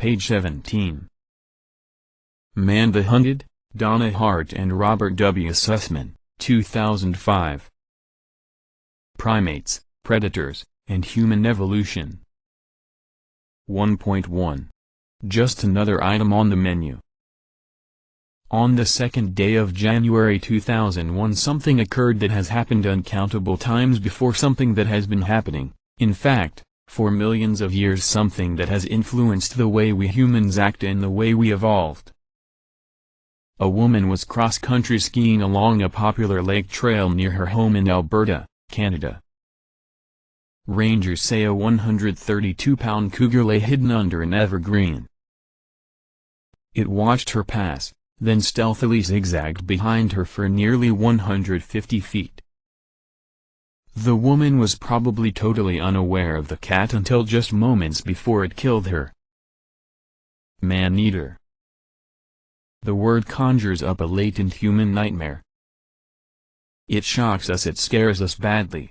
page 17. Man the Hunted, Donna Hart and Robert W. Sussman, 2005. Primates, Predators, and Human Evolution. 1.1. Just another item on the menu. On the second day of January 2001, something occurred that has happened uncountable times before, something that has been happening, in fact, for millions of years, something that has influenced the way we humans act and the way we evolved. A woman was cross-country skiing along a popular lake trail near her home in Alberta, Canada. Rangers say a 132-pound cougar lay hidden under an evergreen. It watched her pass, then stealthily zigzagged behind her for nearly 150 feet. The woman was probably totally unaware of the cat until just moments before it killed her. Man-eater. The word conjures up a latent human nightmare. It shocks us, it scares us badly.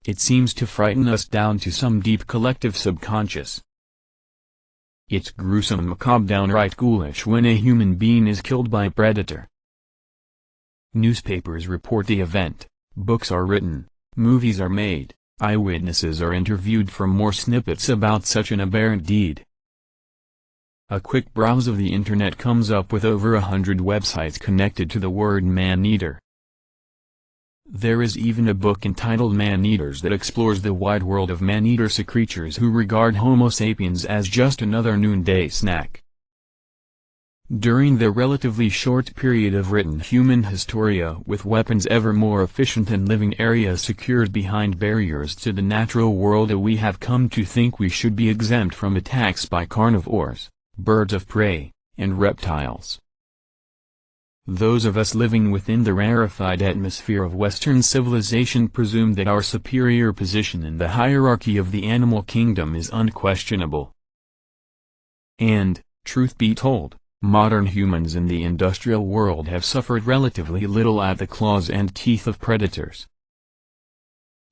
It seems to frighten us down to some deep collective subconscious. It's gruesome, macabre, downright ghoulish when a human being is killed by a predator. Newspapers report the event, books are written, movies are made, eyewitnesses are interviewed for more snippets about such an aberrant deed. A quick browse of the internet comes up with over 100 websites connected to the word man-eater. There is even a book entitled Man-Eaters that explores the wide world of man-eaters, creatures who regard Homo sapiens as just another noonday snack. During the relatively short period of written human historia, with weapons ever more efficient and living areas secured behind barriers to the natural world, we have come to think we should be exempt from attacks by carnivores, birds of prey, and reptiles. Those of us living within the rarefied atmosphere of Western civilization presume that our superior position in the hierarchy of the animal kingdom is unquestionable. And, truth be told, modern humans in the industrial world have suffered relatively little at the claws and teeth of predators.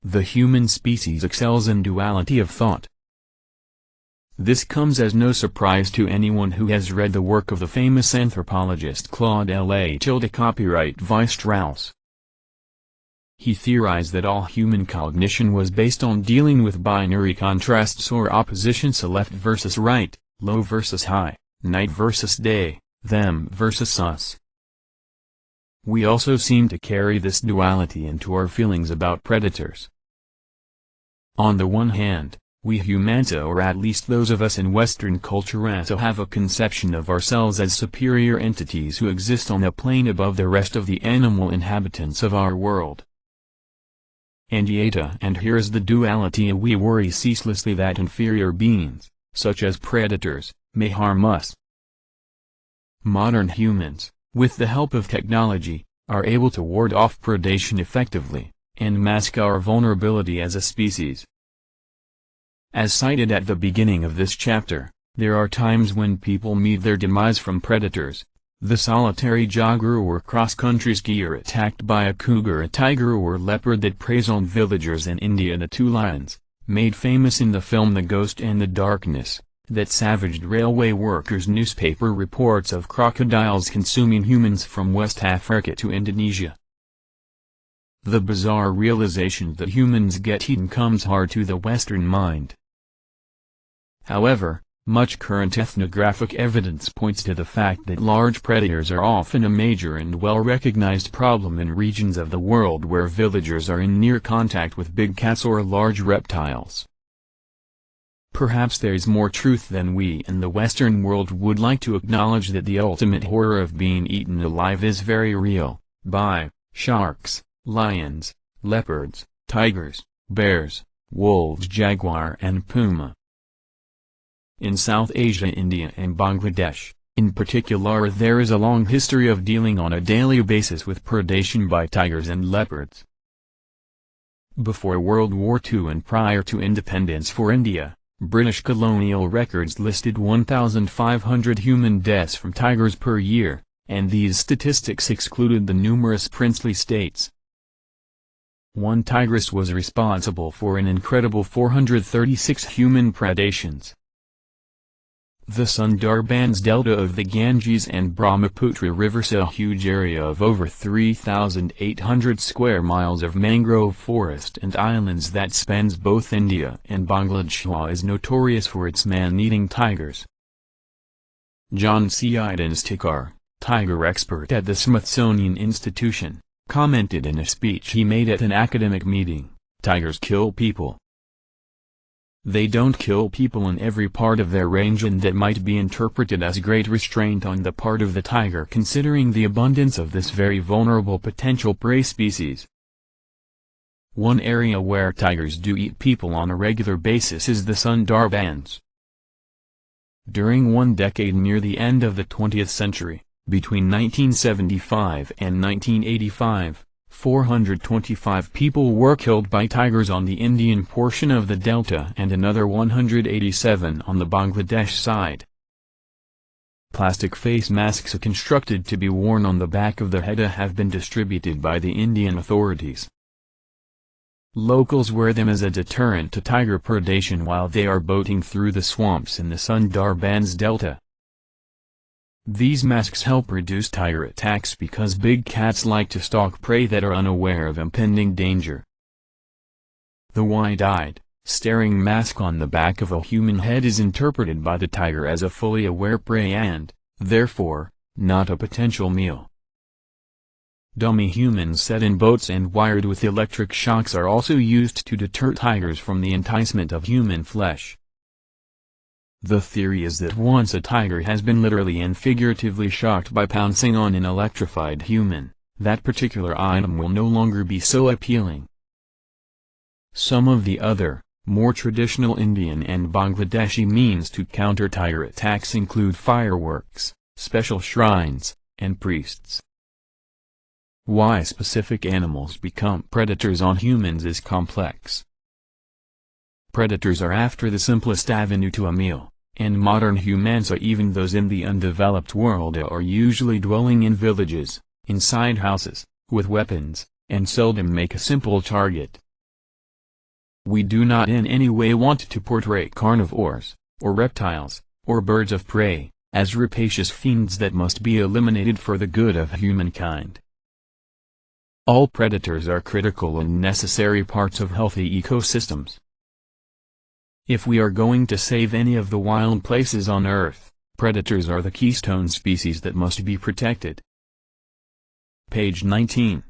The human species excels in duality of thought. This comes as no surprise to anyone who has read the work of the famous anthropologist Claude L. Copyright Strauss. He theorized that all human cognition was based on dealing with binary contrasts or oppositions, left versus right, low versus high, night versus day, them versus us. We also seem to carry this duality into our feelings about predators. On the one hand, we humans, or at least those of us in Western culture, have a conception of ourselves as superior entities who exist on a plane above the rest of the animal inhabitants of our world. And yet, and here's the duality, we worry ceaselessly that inferior beings, such as predators, may harm us. Modern humans, with the help of technology, are able to ward off predation effectively, and mask our vulnerability as a species. As cited at the beginning of this chapter, there are times when people meet their demise from predators: the solitary jogger or cross-country skier attacked by a cougar, a tiger or leopard that preys on villagers in India, the two lions, made famous in the film The Ghost and the Darkness, that savaged railway workers, newspaper reports of crocodiles consuming humans from West Africa to Indonesia. The bizarre realization that humans get eaten comes hard to the Western mind. However, much current ethnographic evidence points to the fact that large predators are often a major and well-recognized problem in regions of the world where villagers are in near contact with big cats or large reptiles. Perhaps there's more truth than we in the Western world would like to acknowledge, that the ultimate horror of being eaten alive is very real, by sharks, lions, leopards, tigers, bears, wolves, jaguar and puma. In South Asia, India and Bangladesh, in particular, there is a long history of dealing on a daily basis with predation by tigers and leopards. Before World War II and prior to independence for India, British colonial records listed 1,500 human deaths from tigers per year, and these statistics excluded the numerous princely states. One tigress was responsible for an incredible 436 human predations. The Sundarbans Delta of the Ganges and Brahmaputra rivers, a huge area of over 3,800 square miles of mangrove forest and islands that spans both India and Bangladesh, is notorious for its man-eating tigers. John C. Idenstikar, tiger expert at the Smithsonian Institution, commented in a speech he made at an academic meeting, "Tigers kill people. They don't kill people in every part of their range, and that might be interpreted as great restraint on the part of the tiger considering the abundance of this very vulnerable potential prey species." One area where tigers do eat people on a regular basis is the Sundarbans. During one decade near the end of the 20th century, between 1975 and 1985, 425 people were killed by tigers on the Indian portion of the delta and another 187 on the Bangladesh side. Plastic face masks constructed to be worn on the back of the head have been distributed by the Indian authorities. Locals wear them as a deterrent to tiger predation while they are boating through the swamps in the Sundarbans Delta. These masks help reduce tiger attacks because big cats like to stalk prey that are unaware of impending danger. The wide-eyed, staring mask on the back of a human head is interpreted by the tiger as a fully aware prey and, therefore, not a potential meal. Dummy humans set in boats and wired with electric shocks are also used to deter tigers from the enticement of human flesh. The theory is that once a tiger has been literally and figuratively shocked by pouncing on an electrified human, that particular item will no longer be so appealing. Some of the other, more traditional Indian and Bangladeshi means to counter tiger attacks include fireworks, special shrines, and priests. Why specific animals become predators on humans is complex. Predators are after the simplest avenue to a meal, and modern humans, even those in the undeveloped world, are usually dwelling in villages, inside houses, with weapons, and seldom make a simple target. We do not in any way want to portray carnivores, or reptiles, or birds of prey, as rapacious fiends that must be eliminated for the good of humankind. All predators are critical and necessary parts of healthy ecosystems. If we are going to save any of the wild places on Earth, predators are the keystone species that must be protected. Page 19.